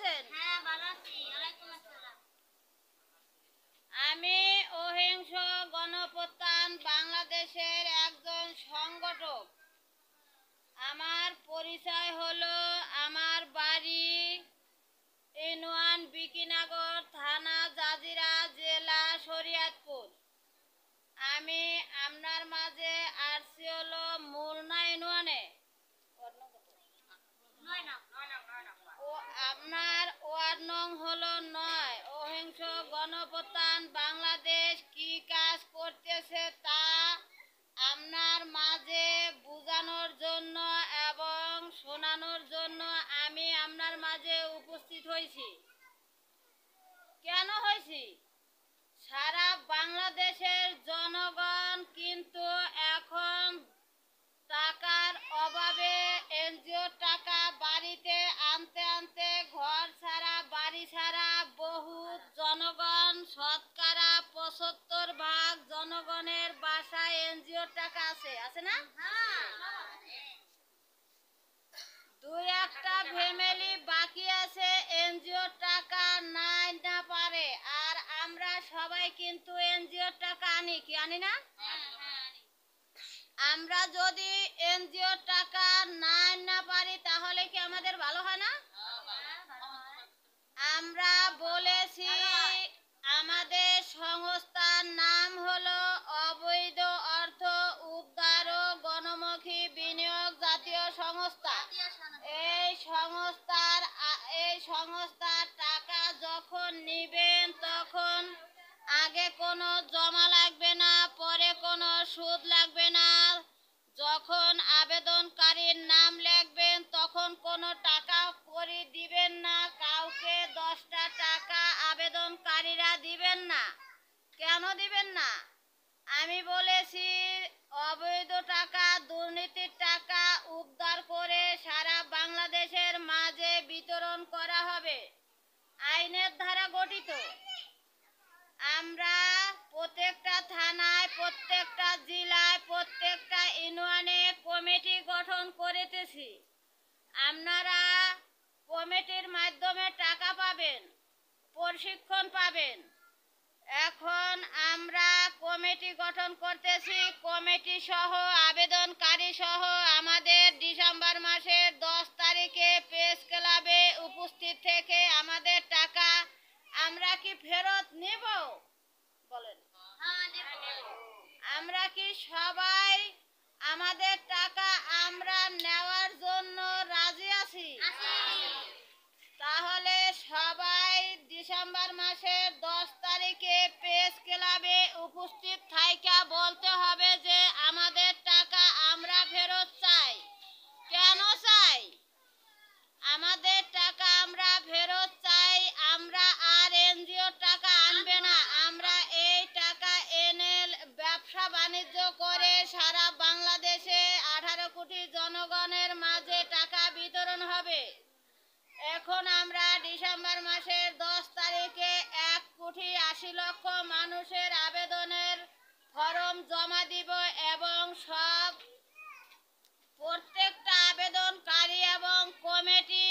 আছেন? হ্যাঁ ভালো আছি। ওয়ালাইকুম আসসালাম। আমি অহিংস গণপ্রত্যান বাংলাদেশের একজন সংগঠক। আমার পরিচয় হলো আমার বাড়ি ইউনিয়ন বিকিনগর, থানা জাজিরা, জেলা শরীয়তপুর। আমি আপনার মাঝে আসছি হলো মুলনা ইউনিয়নে। ও আপনার ওয়ার্ড নং হলো ৯। অহিংস গণপ্রত্যান বাংলাদেশ কি কাজ করতেছে তা আপনার মাঝে বোঝানোর জন্য এবং শোনানোর জন্য আমি আপনার মাঝে উপস্থিত হয়েছি। কেন হয়েছি? সারা বাংলাদেশের জনগণ কিন্তু এখন টাকার অভাবে এনজিও টাকা বাড়িতে আনতে আনতে ঘর ছাড়া বাড়ি ছাড়া বহু জনগণ, শতকরা ৭৫% জনগণের বাসায় এনজিও টাকা আছে না? দুই একটা ফ্যামিলি বাকি আছে এনজিও টাকা নাই না পারে। আর আমরা সবাই কিন্তু এনজিও টাকা আনি কি আনি না? আমরা যদি এনজিও টাকা না পারি তাহলে কি আমাদের ভালো হয় না? আমরা বলেছি আমাদের সংস্থার নাম হলো অবৈধ অর্থ উদ্ধার ও গণমুখী বিনিয়োগ জাতীয় সংস্থা। এই সংস্থার টাকা যখন নিবেন তখন আগে কোনো জমা লাগবে না, পরে কোনো সুদ লাগবে না। যখন আবেদনকারীর নাম লিখবেন তখন কোনো টাকা করে দিবেন না, কাউকে 10টা টাকা আবেদনকারীরা দিবেন না। কেন দিবেন না? আমি বলেছি অবৈধ টাকা, দুর্নীতির টাকা উদ্ধার করে সারা বাংলাদেশের মাঝে বিতরণ করা হবে আইনের ধারা গঠিত। আমরা প্রত্যেকটা থানায়, প্রত্যেকটা জেলায়, প্রত্যেকটা ইউনিয়নে কমিটি গঠন করেছি। আপনারা কমিটির মাধ্যমে টাকা পাবেন, প্রশিক্ষণ পাবেন। এখন আমরা কমিটি গঠন করতেছি। কমিটি সহ আবেদনকারী সহ আমাদের ডিসেম্বর মাসের 10 তারিখে প্রেস ক্লাবে উপস্থিত থেকে আমাদের টাকা আমরা কি ফেরত নেব? বলেন। আমরা কি সবাই আমাদের টাকা আমরা নেওয়ার জন্য রাজি আছি? তাহলে সবাই ডিসেম্বর মাসের 10 তারিখে প্রেস ক্লাবে উপস্থিত থাইকা বলতে হবে যে আমাদের টাকা আমরা ফেরত চাই। কেন চাই? আমাদের টাকা আমরা ফেরত চাই। আমরা আর এনজিও টাকা আনবে না। আমরা এই টাকা এনে ব্যবসা বাণিজ্য করে সারা বাংলাদেশে 18 কোটি জনগণের মাঝে টাকা বিতরণ হবে। এখন আমরা ডিসেম্বর মাসের 10 তারিখে 1,80,00,000 মানুষের আবেদনের ফরম জমা দিব এবং প্রত্যেকটা আবেদনকারী এবং কমিটি